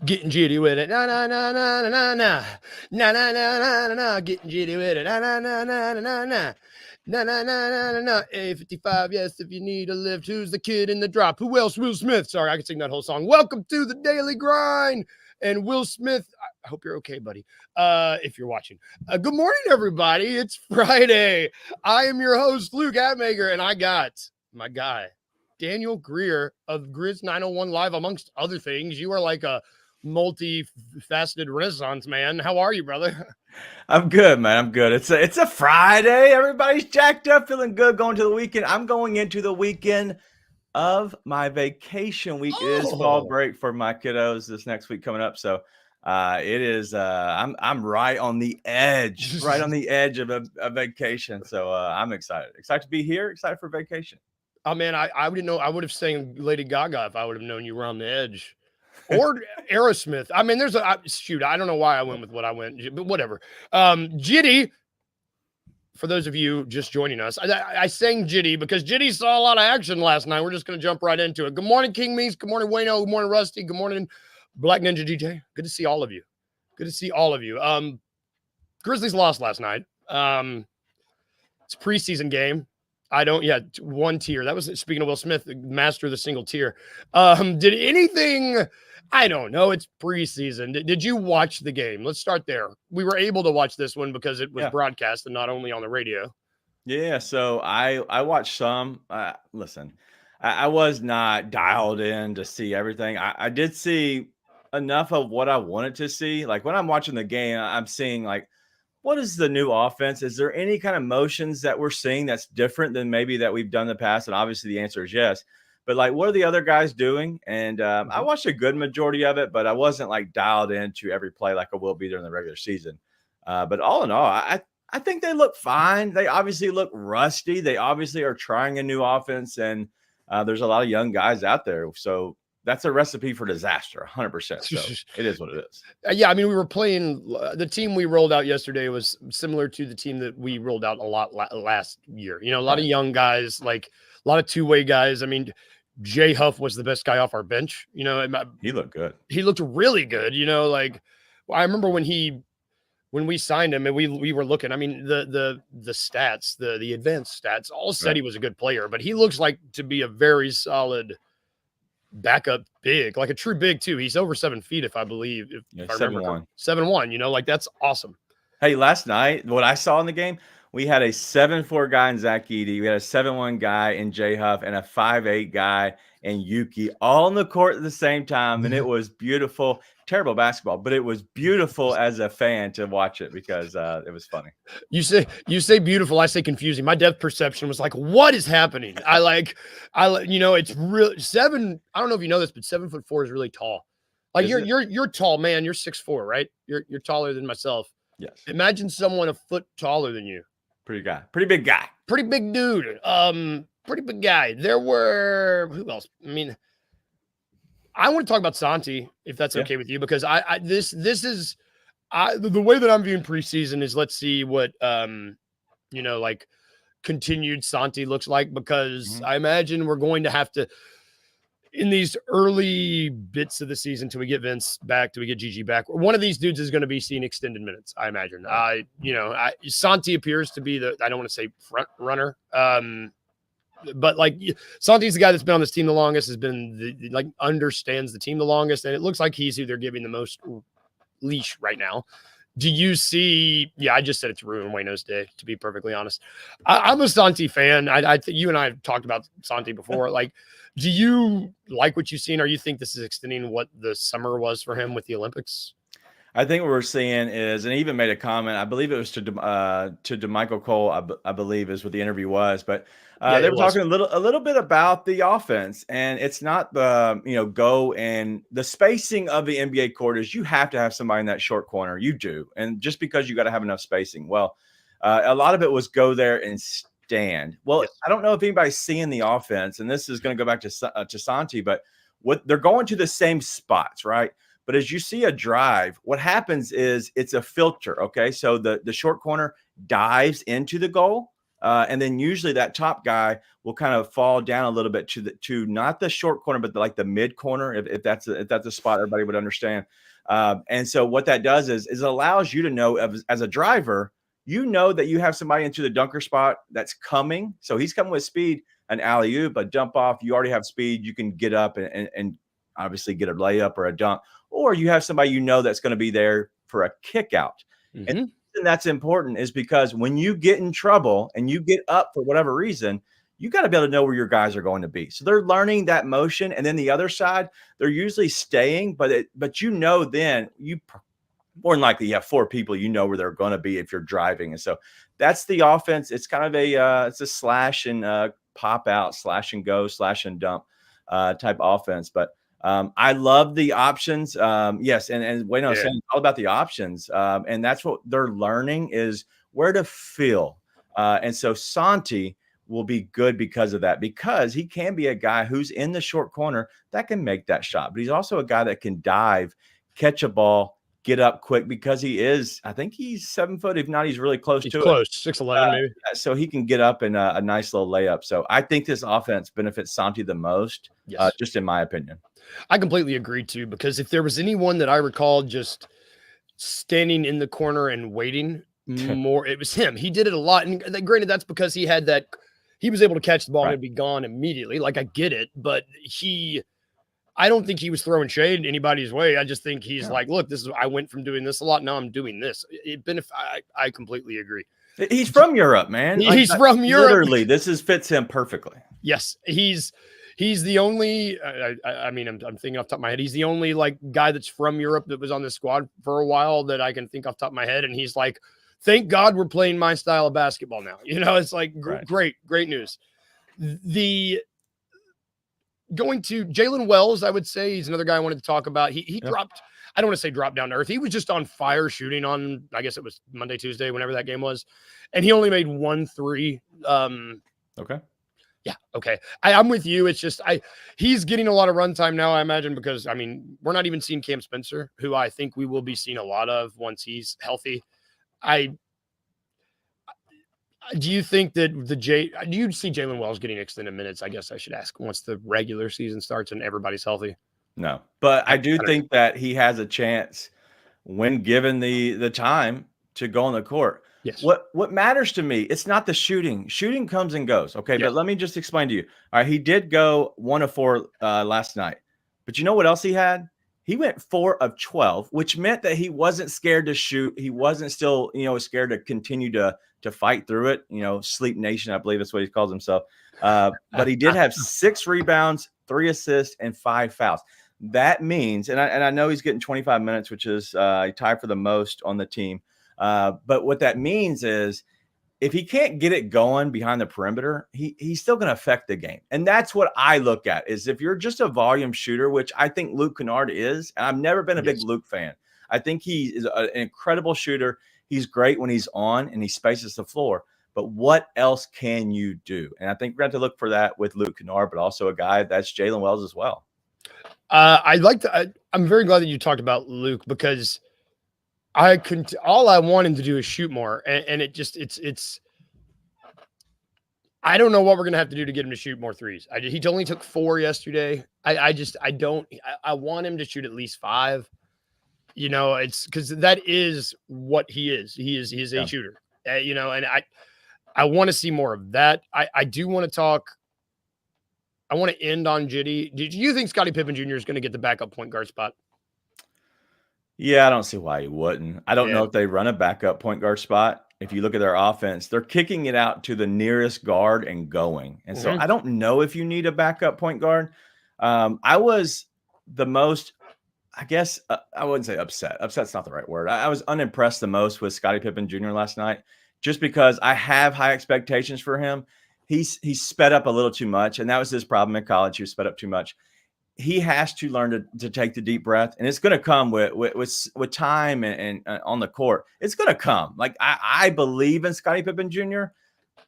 Getting jitty with it. Na na na na na na na. Na na na na na na. Getting jitty with it. Na na na na na na na. Na na na na na na. A55, yes, if you need a lift. Who's the kid in the drop? Who else? Will Smith. Sorry, I can sing that whole song. Welcome to the Daily Grind. And Will Smith, I hope you're okay, buddy. If you're watching. Good morning, everybody. It's Friday. I am your host, Luke Atmaker, and I got my guy, Daniel Greer of Grizz 901 Live, amongst other things. You are like a multi-faceted Renaissance man. How are you, brother? I'm good, man. I'm good. It's a Friday. Everybody's jacked up, feeling good, going to the weekend. I'm going into the weekend of my vacation week. It is fall break for my kiddos this next week coming up. So it is I'm right on the edge, of a vacation. So I'm excited. Excited to be here, excited for vacation. Oh man, I didn't know. I would have sang Lady Gaga if I would have known you were on the edge. Or Aerosmith. I mean, shoot, I don't know why I went with what I went, but whatever. Jitty, for those of you just joining us, I sang Jitty because Jitty saw a lot of action last night. We're just going to jump right into it. Good morning, King Meese. Good morning, Wayno. Good morning, Rusty. Good morning, Black Ninja DJ. Good to see all of you. Good to see all of you. Grizzlies lost last night. It's a preseason game. One tier. That was, speaking of Will Smith, master of the single tier. Did anything, I don't know, it's preseason. Did you watch the game? Let's start there. We were able to watch this one because it was broadcast and not only on the radio. Yeah, so I watched some. Listen, I was not dialed in to see everything. I did see enough of what I wanted to see. Like when I'm watching the game, I'm seeing like, what is the new offense? Is there any kind of motions that we're seeing that's different than maybe that we've done in the past? And obviously the answer is yes. But like, what are the other guys doing? And I watched a good majority of it, but I wasn't like dialed into every play like I will be during the regular season. But all in all, I think they look fine. They obviously look rusty. They obviously are trying a new offense, and there's a lot of young guys out there. So that's a recipe for disaster, 100%. So it is what it is. Yeah, I mean, we were playing the team we rolled out yesterday was similar to the team that we rolled out a lot last year. You know, a lot of young guys, like a lot of two-way guys. I mean, Jay Huff was the best guy off our bench. You know, he looked good. He looked really good. You know, like I remember when we signed him and we were looking. I mean, the stats, the advanced stats, all said he was a good player, but he looks like to be a very solid backup big, like a true big too. He's over 7 feet, if I believe. If I remember 7'1". You know, like that's awesome. Hey, last night, what I saw in the game, we had a 7'4" guy in Zach Edey. We had a 7'1" guy in Jay Huff and a 5'8" guy in Yuki, all on the court at the same time. And it was beautiful. Terrible basketball, but it was beautiful as a fan to watch it because it was funny. You say beautiful. I say confusing. My depth perception was like, what is happening? You know, it's real 7. I don't know if you know this, but 7'4" is really tall. Like you're tall, man. You're 6'4", right? You're taller than myself. Yes. Imagine someone a foot taller than you. Pretty big guy. Pretty big dude. Pretty big guy. There were, who else? I mean, I want to talk about Santi, if that's okay with you, because this is the way that I'm viewing preseason is let's see what you know, like continued Santi looks like, because I imagine we're going to have to, in these early bits of the season, till we get Vince back, till we get Gigi back, one of these dudes is going to be seeing extended minutes, I imagine. Santi appears to be I don't want to say front runner, but like Santi's the guy that's been on this team the longest, has been understands the team the longest, and it looks like he's who they're giving the most leash right now. Do you see? Yeah, I just said it's ruined Wayno's day, to be perfectly honest. I'm a Santi fan. You and I have talked about Santi before. Like, do you like what you've seen, or you think this is extending what the summer was for him with the Olympics? I think what we're seeing is, and he even made a comment, I believe it was to DeMichael Cole, I believe is what the interview was, but they were talking a little bit about the offense, and it's not the, go and the spacing of the NBA court is you have to have somebody in that short corner. You do. And just because you got to have enough spacing. Well, a lot of it was go there and stand. Well, I don't know if anybody's seeing the offense, and this is going to go back to Santi, but what they're going to the same spots, right? But as you see a drive, what happens is it's a filter, okay? So the short corner dives into the goal, And then usually that top guy will kind of fall down a little bit to not the short corner, but like the mid corner, if that's a spot everybody would understand. And so what that does is it allows you to know as a driver, you know that you have somebody into the dunker spot that's coming. So he's coming with speed, an alley-oop, a dump off. You already have speed. You can get up and obviously get a layup or a dunk, or you have somebody you know that's going to be there for a kick out. Mm-hmm. And that's important is because when you get in trouble and you get up for whatever reason, you got to be able to know where your guys are going to be. So they're learning that motion. And then the other side, they're usually staying, but you know, then you more than likely you have 4 people, you know where they're going to be if you're driving. And so that's the offense. It's kind of it's a slash and pop out, slash and go, slash and dump type offense. But I love the options. Yes. And Wayne was saying all about the options. And that's what they're learning is where to fill. And so Santi will be good because of that, because he can be a guy who's in the short corner that can make that shot. But he's also a guy that can dive, catch a ball, get up quick, because he is, I think he's 7 foot. If not, he's really close to close, it. 6'11", maybe. So he can get up in a nice little layup. So I think this offense benefits Santi the most, just in my opinion. I completely agree too, because if there was anyone that I recall just standing in the corner and waiting more, it was him. He did it a lot. And granted, that's because he was able to catch the ball and it'd be gone immediately. Like, I get it, but I don't think he was throwing shade anybody's way. I just think he's like, look, I went from doing this a lot. Now I'm doing this. I completely agree. He's from Europe, man. He's from Europe. Literally, this fits him perfectly. Yes. He's the only, I mean, I'm thinking off the top of my head. He's the only like guy that's from Europe that was on this squad for a while that I can think off the top of my head. And he's like, thank God we're playing my style of basketball now. You know, it's like great news. Going to Jalen Wells, I would say he's another guy I wanted to talk about. He dropped, I don't want to say dropped down to earth. He was just on fire shooting on, I guess it was Monday, Tuesday, whenever that game was. And he only made 1 3. Okay. Yeah. Okay. I'm with you. It's just, he's getting a lot of runtime now, I imagine, because I mean, we're not even seeing Cam Spencer, who I think we will be seeing a lot of once he's healthy. Do you think that do you see Jalen Wells getting extended minutes? I guess I should ask once the regular season starts and everybody's healthy. No, but I do think that he has a chance when given the time to go on the court. Yes. What matters to me, it's not the shooting. Shooting comes and goes. Okay. Yes. But let me just explain to you. All right. He did go 1 of 4 last night, but you know what else he had? He went 4 of 12, which meant that he wasn't scared to shoot. He wasn't still, scared to continue to fight through it. Sleep Nation, I believe that's what he calls himself. But he did have 6 rebounds, 3 assists, and 5 fouls. That means, and I know he's getting 25 minutes, which is tied for the most on the team. But what that means is if he can't get it going behind the perimeter, he's still going to affect the game. And that's what I look at is if you're just a volume shooter, which I think Luke Kennard is, and I've never been a big Luke fan. I think he is an incredible shooter. He's great when he's on and he spaces the floor. But what else can you do? And I think we're going to have to look for that with Luke Kennard, but also a guy that's Jalen Wells as well. I'm very glad that you talked about Luke because all I want him to do is shoot more. And it's I don't know what we're going to have to do to get him to shoot more threes. He only took 4 yesterday. I want him to shoot at least 5. It's because that is what he is. He is a shooter, and I want to see more of that. I do want to talk. I want to end on Jitty. Do you think Scottie Pippen Jr. is going to get the backup point guard spot? Yeah, I don't see why he wouldn't. I don't know if they run a backup point guard spot. If you look at their offense, they're kicking it out to the nearest guard and going. And so I don't know if you need a backup point guard. I was the most, I guess, I wouldn't say upset. Upset's not the right word. I was unimpressed the most with Scottie Pippen Jr. last night, just because I have high expectations for him. He's sped up a little too much, and that was his problem in college. He was sped up too much. He has to learn to take the deep breath, and it's going to come with time and on the court. It's going to come. Like I believe in Scottie Pippen Jr.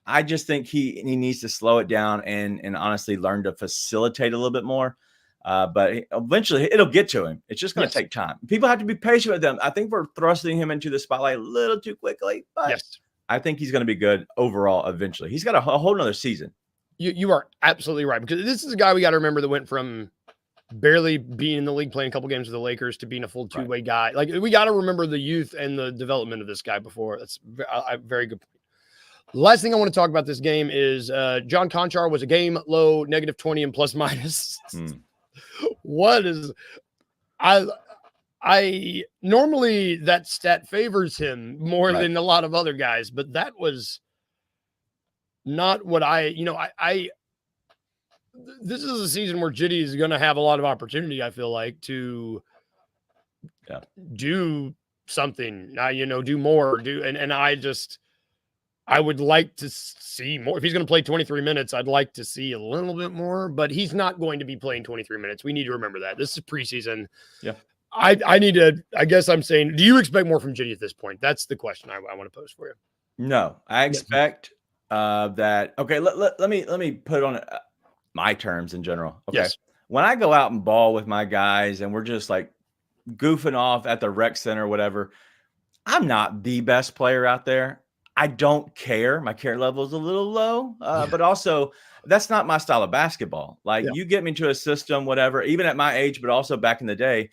I just think he needs to slow it down and honestly learn to facilitate a little bit more. But eventually it'll get to him. It's just going to take time. People have to be patient with them. I think we're thrusting him into the spotlight a little too quickly, but I think he's going to be good overall eventually. He's got a whole nother season. You are absolutely right, because this is a guy we got to remember that went from barely being in the league, playing a couple games with the Lakers, to being a full two-way guy. Like, we got to remember the youth and the development of this guy before. That's a very good point. Last thing I want to talk about this game is John Conchar was a game low, -20 and plus minus. What is I normally that stat favors him more than a lot of other guys, but that was not what this is a season where Jitty is going to have a lot of opportunity, I feel like, to do something, do more, and I would like to see more. If he's going to play 23 minutes, I'd like to see a little bit more, but he's not going to be playing 23 minutes. We need to remember that. This is preseason. Yeah. I guess I'm saying, do you expect more from Jitty at this point? That's the question I want to pose for you. No, I expect that. Okay. Let me put it on my terms in general. Okay. Yes. When I go out and ball with my guys and we're just like goofing off at the rec center or whatever, I'm not the best player out there. I don't care. My care level is a little low, but also that's not my style of basketball. Like, you get me into a system, whatever, even at my age, but also back in the day,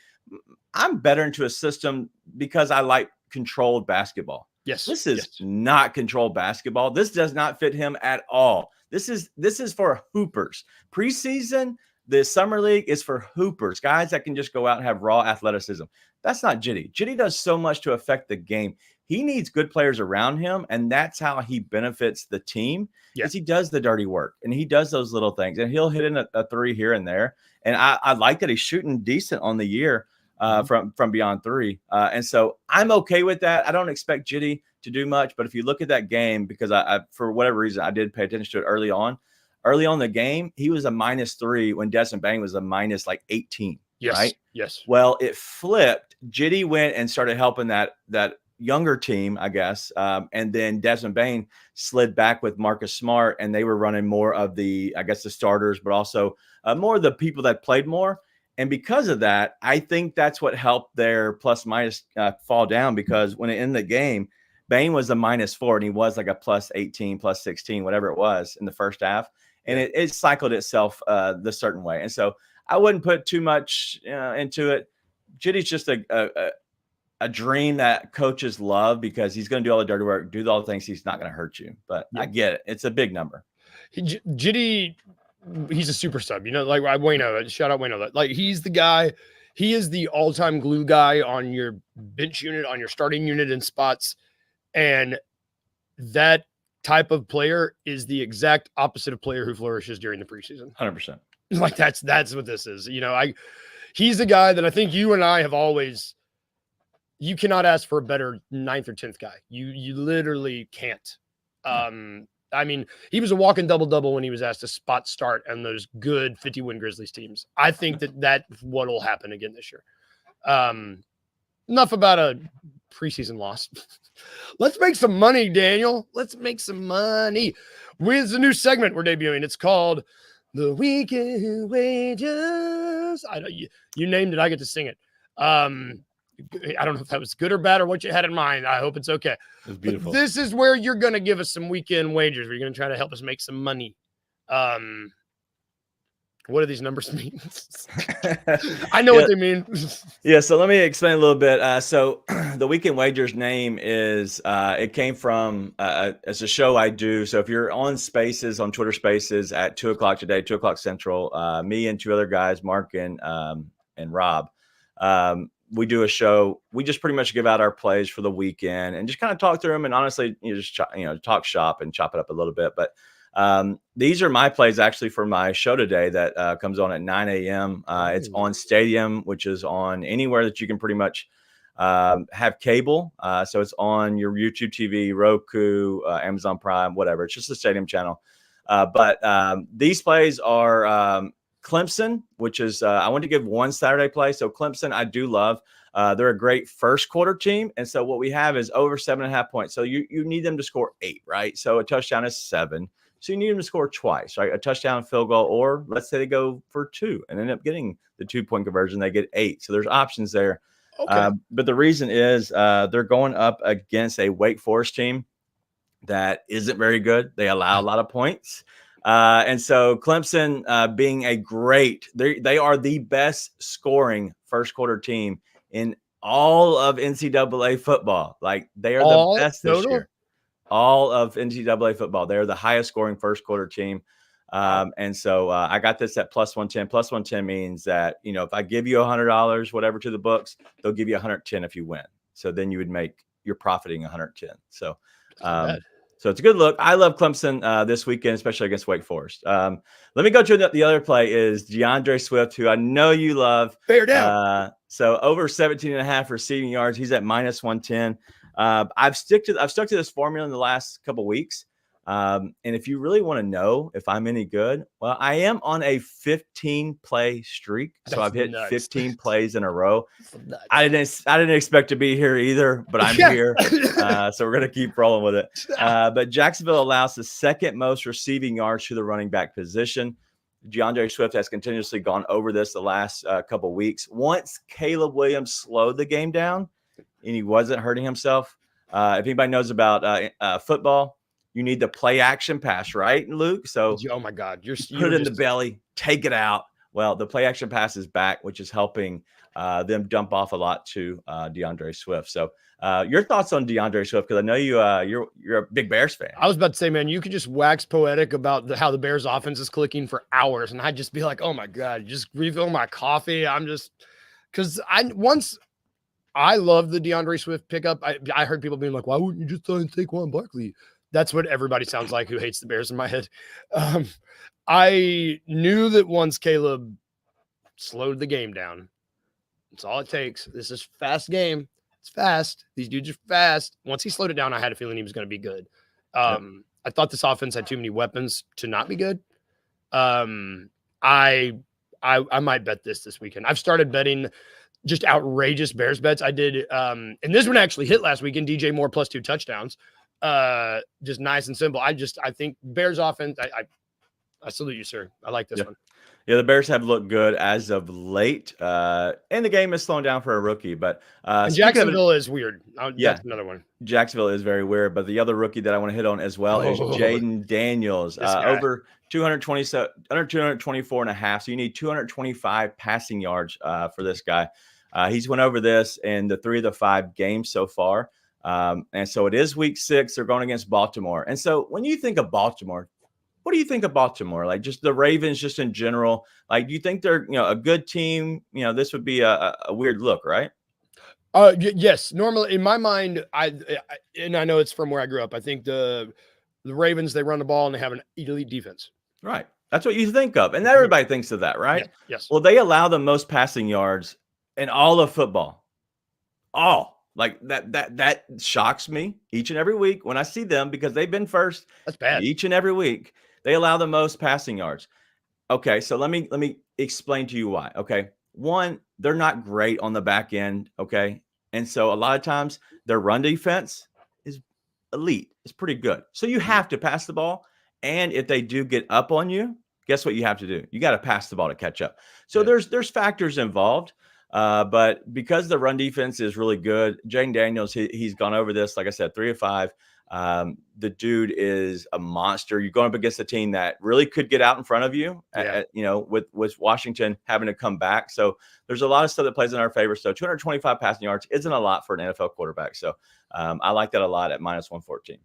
I'm better into a system because I like controlled basketball. Yes. This is not controlled basketball. This does not fit him at all. This is for hoopers. Preseason, the summer league is for hoopers, guys that can just go out and have raw athleticism. That's not Jitty. Jitty does so much to affect the game. He needs good players around him, and that's how he benefits the team. Because he does the dirty work, and he does those little things, and he'll hit in a three here and there. And I like that he's shooting decent on the year from beyond three. And so I'm okay with that. I don't expect Jitty to do much, but if you look at that game, because I for whatever reason, I did pay attention to it early on. Early on in the game, he was a -3 when Desmond Bane was a minus like 18. Yes. Right? Yes. Well, it flipped. Jitty went and started helping that younger team, I guess. And then Desmond Bane slid back with Marcus Smart, and they were running more of the starters, but also more of the people that played more. And because of that, I think that's what helped their plus minus fall down, because when it ended the game, Bane was a -4 and he was like a plus 18, plus 16, whatever it was in the first half. And it cycled itself the certain way. And so I wouldn't put too much into it. Jitty's just a dream that coaches love, because he's going to do all the dirty work, do all the things. He's not going to hurt you, but I get it. It's a big number. Jitty, he's a super sub, like Wayno, shout out Wayno. Like, he's the guy, he is the all-time glue guy on your bench unit, on your starting unit in spots. And that type of player is the exact opposite of player who flourishes during the preseason. 100%. Like, that's what this is. He's a guy that I think you and I have always, you cannot ask for a better 9th or 10th guy. You literally can't. I mean, he was a walking double-double when he was asked to spot start on those good 50-win Grizzlies teams. I think that's what will happen again this year. Enough about a preseason loss. Let's make some money, Daniel. Let's make some money. With a new segment we're debuting. It's called The Weekend Wages. You named it. I get to sing it. I don't know if that was good or bad or what you had in mind. I hope it's okay. It was beautiful. But this is where you're going to give us some weekend wagers. Where you're going to try to help us make some money. What do these numbers mean? I know what they mean. So let me explain a little bit. So the Weekend Wagers name is, it came from, it's a show I do. So if you're on Spaces, on Twitter Spaces at 2:00 today, 2:00 Central, me and two other guys, Mark and Rob, we do a show. We just pretty much give out our plays for the weekend and just kind of talk through them. And honestly, talk shop and chop it up a little bit. But these are my plays actually for my show today that comes on at 9 a.m. It's on Stadium, which is on anywhere that you can pretty much have cable. So it's on your YouTube TV, Roku, Amazon Prime, whatever. It's just the Stadium channel. But these plays are Clemson, which is I want to give one Saturday play. So Clemson, I do love. They're a great first quarter team. And so what we have is over 7.5 points. So you need them to score 8, right? So a touchdown is 7. So you need them to score twice, right? A touchdown, field goal, or let's say they go for 2 and end up getting the 2-point conversion. They get 8. So there's options there. Okay. But the reason is they're going up against a Wake Forest team that isn't very good. They allow a lot of points. And so Clemson being they are the best scoring first quarter team in all of NCAA football. Like they are the All best this total? year. All of NCAA football. They're the highest scoring first quarter team. Wow. And so I got this at plus 110. Plus 110 means that, if I give you $100, whatever to the books, they'll give you 110 if you win. So then you're profiting 110. So, so it's a good look. I love Clemson this weekend, especially against Wake Forest. Let me go to the other play is DeAndre Swift, who I know you love. Bear down. So over 17.5 receiving yards. He's at minus 110. I've stuck to this formula in the last couple of weeks. And if you really want to know if I'm any good, well, I am on a 15 play streak. So I've hit 15 plays in a row. I didn't expect to be here either, but I'm here. So we're going to keep rolling with it. But Jacksonville allows the second most receiving yards to the running back position. DeAndre Swift has continuously gone over this the last couple of weeks. Once Caleb Williams slowed the game down and he wasn't hurting himself, if anybody knows about football, you need the play action pass, right, Luke? So, oh my God, you're put it in the belly, take it out. Well, the play action pass is back, which is helping them dump off a lot to DeAndre Swift. So, your thoughts on DeAndre Swift? Because I know you're a big Bears fan. I was about to say, man, you could just wax poetic about how the Bears offense is clicking for hours, and I'd just be like, oh my God, just refill my coffee. Because I love the DeAndre Swift pickup. I heard people being like, why wouldn't you just sign Saquon Barkley? That's what everybody sounds like who hates the Bears in my head. I knew that once Caleb slowed the game down, that's all it takes. This is a fast game. It's fast. These dudes are fast. Once he slowed it down, I had a feeling he was going to be good. I thought this offense had too many weapons to not be good. I might bet this weekend. I've started betting just outrageous Bears bets. I did, and this one actually hit last weekend. DJ Moore plus 2 touchdowns. Just nice and simple. I think Bears offense. I salute you, sir. I like this one. Yeah, the Bears have looked good as of late. And the game is slowing down for a rookie, but Jacksonville is weird. That's another one. Jacksonville is very weird, but the other rookie that I want to hit on as well is Jaden Daniels. Over 224 and a half. So you need 225 passing yards for this guy. He's went over this in the 3 of the 5 games so far. And so it is week 6. They're going against Baltimore. And so when you think of Baltimore, what do you think of Baltimore? Like just the Ravens, just in general, like, do you think they're, a good team? This would be a weird look, right? Yes. Normally in my mind, I know it's from where I grew up. I think the Ravens, they run the ball and they have an elite defense. Right. That's what you think of. And everybody thinks of that, right? Yes. Well, they allow the most passing yards in all of football. Like that shocks me each and every week when I see them, because they've been first. That's bad. Each and every week. They allow the most passing yards. Okay, so let me explain to you why. Okay. One, they're not great on the back end, okay? And so a lot of times their run defense is elite. It's pretty good. So you have to pass the ball, and if they do get up on you, guess what you have to do? You got to pass the ball to catch up. So there's factors involved. But because the run defense is really good, Jaden Daniels, he's gone over this, like I said, 3 of 5. The dude is a monster. You're going up against a team that really could get out in front of you, with Washington having to come back. So there's a lot of stuff that plays in our favor. So 225 passing yards isn't a lot for an NFL quarterback. So I like that a lot at minus 114.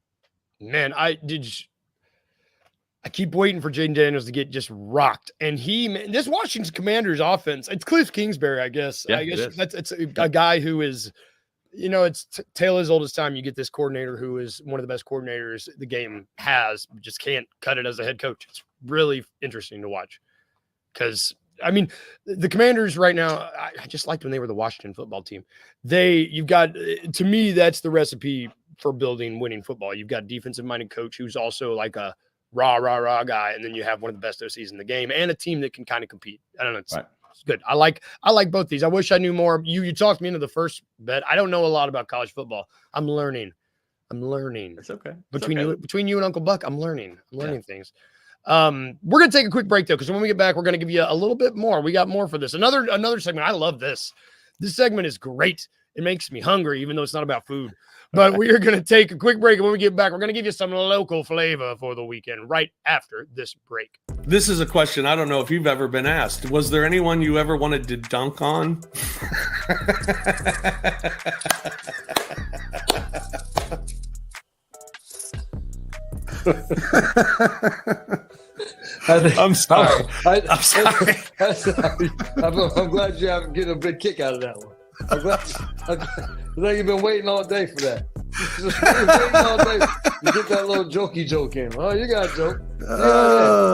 Man, I keep waiting for Jaden Daniels to get just rocked. And this Washington Commanders offense, it's Cliff Kingsbury, I guess. Yeah, I guess it's a guy who is, it's tale as old as time. You get this coordinator who is one of the best coordinators the game has, just can't cut it as a head coach. It's really interesting to watch because, the Commanders right now, I just liked when they were the Washington football team. To me, that's the recipe for building winning football. You've got a defensive-minded coach who's also like a rah guy, and then you have one of the best OCs in the game and a team that can kind of compete. I don't know. It's good. I like both these. I wish I knew more. You talked me into the first bet. I don't know a lot about college football. I'm learning. It's okay. Between you and Uncle Buck, I'm learning things. We're going to take a quick break though, because when we get back, we're going to give you a little bit more. We got more for this. Another segment. I love this. This segment is great. It makes me hungry, even though it's not about food. But we are going to take a quick break. And when we get back, we're going to give you some local flavor for the weekend right after this break. This is a question I don't know if you've ever been asked. Was there anyone you ever wanted to dunk on? I'm sorry. I'm sorry. I'm glad you haven't getting a big kick out of that one. I'm glad you've been waiting all day for that. Waiting all day to get that little jokey joke in. Oh, you got a joke.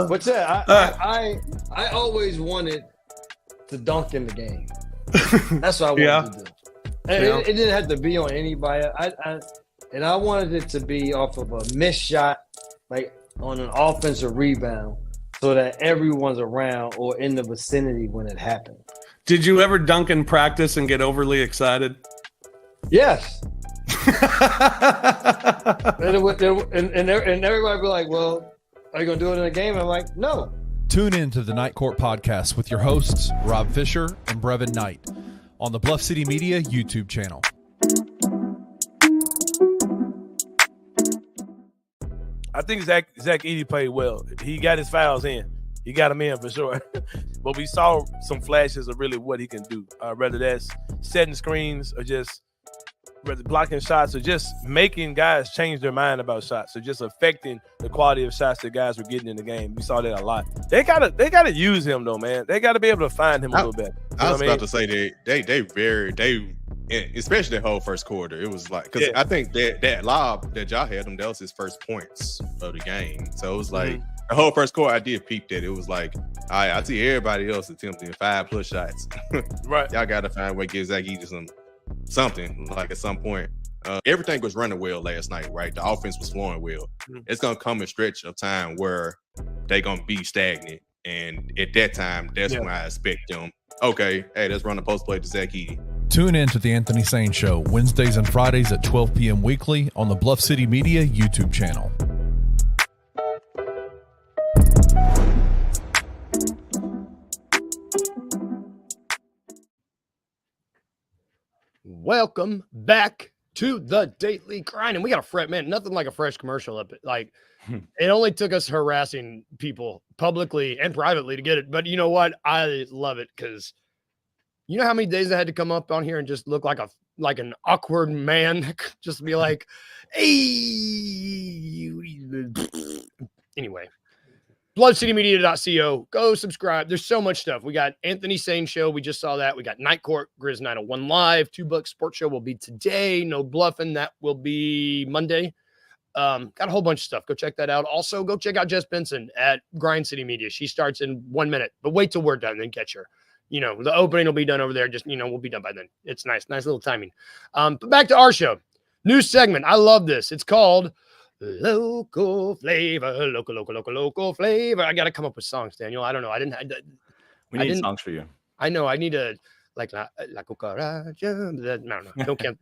But yeah, I always wanted to dunk in the game. That's what I wanted to do. And it didn't have to be on anybody. I wanted it to be off of a missed shot, like on an offensive rebound, so that everyone's around or in the vicinity when it happened. Did you ever dunk in practice and get overly excited? Yes. and everybody be like, well, are you going to do it in a game? And I'm like, no. Tune in to the Night Court Podcast with your hosts, Rob Fisher and Brevin Knight, on the Bluff City Media YouTube channel. I think Zach Edey played well. He got his fouls in. He got them in for sure. But we saw some flashes of really what he can do. Whether that's setting screens or just blocking shots or just making guys change their mind about shots or just affecting the quality of shots that guys were getting in the game. We saw that a lot. They gotta use him though, man. They gotta be able to find him a little bit. I was about to say they especially the whole first quarter. It was like because I think that lob that y'all had him, that was his first points of the game. So it was like the whole first quarter. I did peep that. It was like I see everybody else attempting 5+ shots. Right. Y'all got to find a way to give Zach Edey something like at some point. Everything was running well last night, right? The offense was flowing well. It's gonna come a stretch of time where they're gonna be stagnant, and at that time, that's when I expect them. Okay, hey, let's run the post play to Zach Edey. Tune in to the Anthony Sane Show Wednesdays and Fridays at 12 p.m. weekly on the Bluff City Media YouTube channel. Welcome back to the Daily Grind. And we got a fresh, man, nothing like a fresh commercial up. Like, it only took us harassing people publicly and privately to get it. But you know what? I love it because you know how many days I had to come up on here and just look like an awkward man, just be like, hey. Anyway, bloodcitymedia.co. Go subscribe. There's so much stuff. We got Anthony Sane Show. We just saw that. We got Night Court, Grizz 901 Live. $2 Sports Show will be today. No bluffing. That will be Monday. Got a whole bunch of stuff. Go check that out. Also, go check out Jess Benson at Grind City Media. She starts in 1 minute, but wait till we're done, then catch her. You know, the opening will be done over there. Just, you know, we'll be done by then. It's nice little timing. But back to our show. New segment. I love this. It's called Local Flavor. Local Flavor. I got to come up with songs, Daniel. I don't know. We need songs for you. I know. I need to like La Cucaracha. No.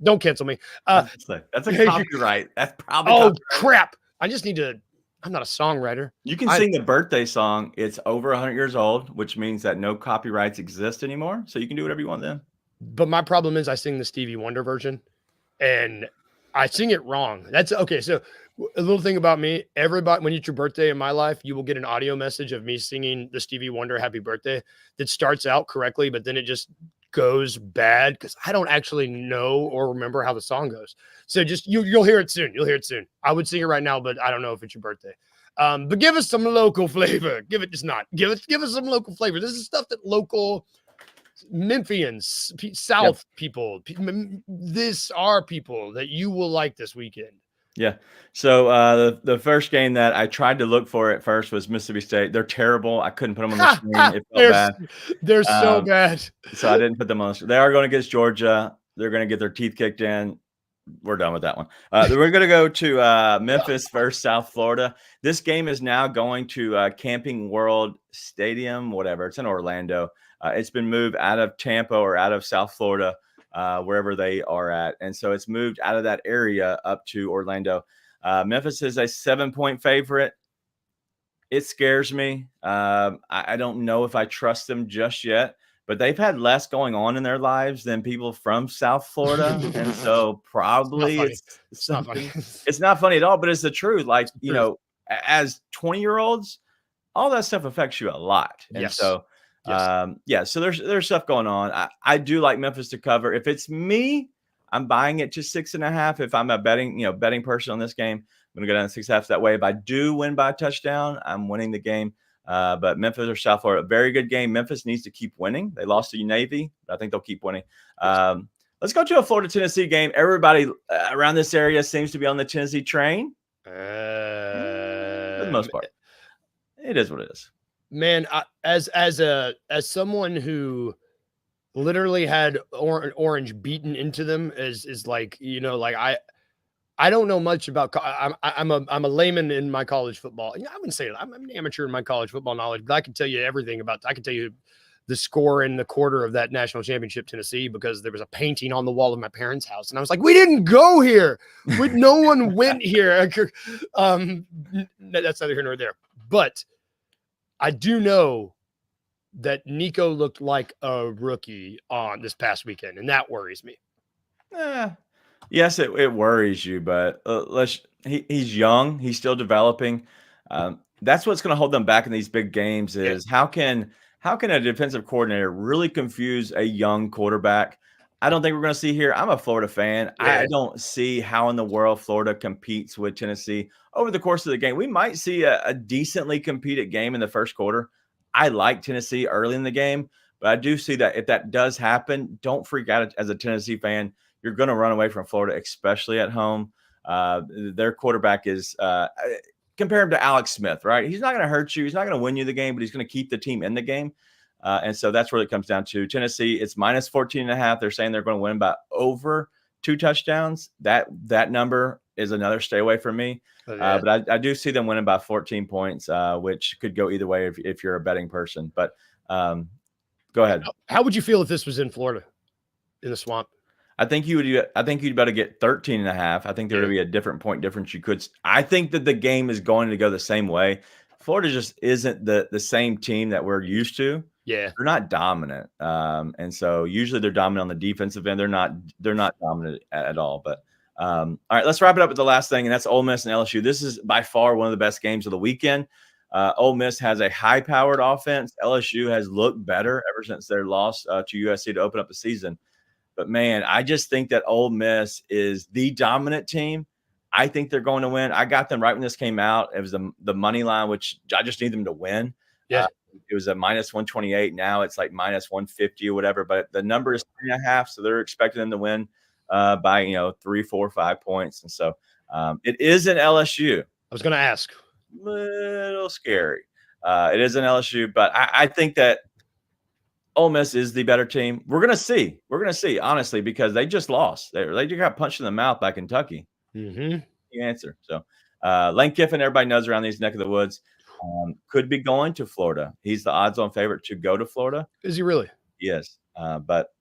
Don't cancel me. That's a copyright. That's probably copyright. Crap. I just need to. I'm not a songwriter. You can sing the birthday song. It's over 100 years old, which means that no copyrights exist anymore. So you can do whatever you want then. But my problem is I sing the Stevie Wonder version and I sing it wrong. That's okay. So a little thing about me, everybody, when it's your birthday in my life, you will get an audio message of me singing the Stevie Wonder Happy Birthday that starts out correctly, but then it just goes bad because I don't actually know or remember how the song goes. So just you'll hear it soon. You'll hear it soon. I would sing it right now, but I don't know if it's your birthday. But give us some local flavor. Give us some local flavor. This is stuff that local Memphians, South people, this are people that you will like this weekend. Yeah. So the first game that I tried to look for at first was Mississippi State. They're terrible. I couldn't put them on the screen. It felt bad. They're so bad. So I didn't put them on the screen. They are going against Georgia. They're going to get their teeth kicked in. We're done with that one. We're going to go to Memphis versus South Florida. This game is now going to Camping World Stadium, whatever. It's in Orlando. It's been moved out of Tampa or out of South Florida, wherever they are at. And so it's moved out of that area up to Orlando. Memphis is a 7-point favorite. It scares me. I don't know if I trust them just yet. but they've had less going on in their lives than people from South Florida. And so probably it's not funny. It's not funny at all, but it's the truth. Like, you know, as 20-year-olds, all that stuff affects you a lot. And so, so there's stuff going on. I do like Memphis to cover. If it's me, I'm buying it to 6.5. If I'm a betting person on this game, I'm going to go down to 6.5 that way. If I do win by a touchdown, I'm winning the game. But Memphis or South Florida, a very good game. Memphis needs to keep winning. They lost to Navy, but I think they'll keep winning. Let's go to a Florida-Tennessee game. Everybody around this area seems to be on the Tennessee train. For the most part. It is what it is. Man, as someone who literally had orange beaten into them is like, you know, like I don't know much about. I'm a layman in my college football. I wouldn't say I'm an amateur in my college football knowledge, but I can tell you everything about. I can tell you the score in the quarter of that national championship Tennessee because there was a painting on the wall of my parents' house, and I was like, "We didn't go here. No one went here." That's neither here nor there. But I do know that Nico looked like a rookie on this past weekend, and that worries me. Yes, it worries you, but he's young. He's still developing. That's what's going to hold them back in these big games is how can a defensive coordinator really confuse a young quarterback? I don't think we're going to see here. I'm a Florida fan. Yeah. I don't see how in the world Florida competes with Tennessee over the course of the game. We might see a decently competed game in the first quarter. I like Tennessee early in the game, but I do see that if that does happen, don't freak out as a Tennessee fan. You're going to run away from Florida, especially at home. Their quarterback is compare him to Alex Smith, right? He's not going to hurt you. He's not going to win you the game, but he's going to keep the team in the game. And so that's where it comes down to. Tennessee, it's minus 14.5. They're saying they're going to win by over 2 touchdowns. That number is another stay away from me. But I do see them winning by 14 points, which could go either way if you're a betting person. But go ahead. How would you feel if this was in Florida, in the swamp? I think you'd better get 13.5. I think there would be a different point difference. I think that the game is going to go the same way. Florida just isn't the same team that we're used to. Yeah, they're not dominant, and so usually they're dominant on the defensive end. They're not dominant at all. But all right, let's wrap it up with the last thing, and that's Ole Miss and LSU. This is by far one of the best games of the weekend. Ole Miss has a high-powered offense. LSU has looked better ever since their loss to USC to open up the season. But, man, I just think that Ole Miss is the dominant team. I think they're going to win. I got them right when this came out. It was the money line, which I just need them to win. Yeah. It was a minus 128. Now it's like minus 150 or whatever. But the number is 3.5, so they're expecting them to win by 3, 4, 5 points. And so it is an LSU. I was going to ask. Little scary. It is an LSU, but I think that Ole Miss is the better team. We're going to see. Honestly, because they just lost. They just got punched in the mouth by Kentucky. Mm-hmm. The answer. So Lane Kiffin, everybody knows around these neck of the woods, could be going to Florida. He's the odds-on favorite to go to Florida. Is he really? Yes. But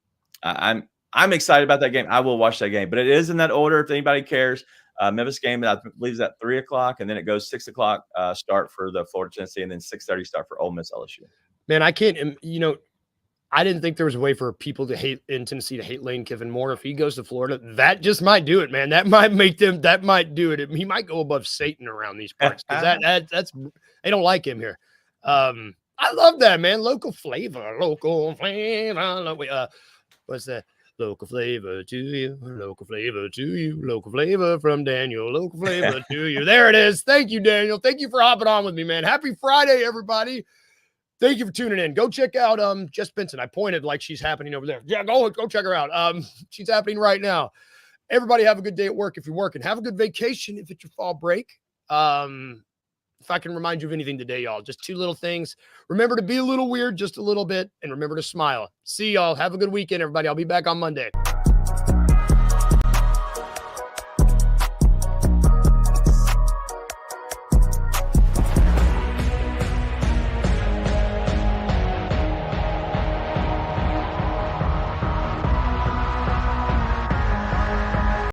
I'm excited about that game. I will watch that game. But it is in that order if anybody cares. Memphis game, I believe, is at 3 o'clock, and then it goes 6 o'clock start for the Florida Tennessee, and then 6:30 start for Ole Miss LSU. Man, I can't. I didn't think there was a way for people to hate in Tennessee to hate Lane Kiffin more. If he goes to Florida, that just might do it, man. That might make them. That might do it. He might go above Satan around these parts because that's they don't like him here. I love that, man. Local flavor. What's that? Local flavor to you, local flavor to you, local flavor from Daniel, local flavor to you. There it is. Thank you, Daniel. Thank you for hopping on with me, man. Happy Friday, everybody. Thank you for tuning in. Go check out Jess Benson. I pointed like she's happening over there. Yeah, go check her out. She's happening right now. Everybody have a good day at work if you're working. Have a good vacation if it's your fall break. If I can remind you of anything today, y'all, just 2 little things. Remember to be a little weird, just a little bit, and remember to smile. See y'all. Have a good weekend, everybody. I'll be back on Monday.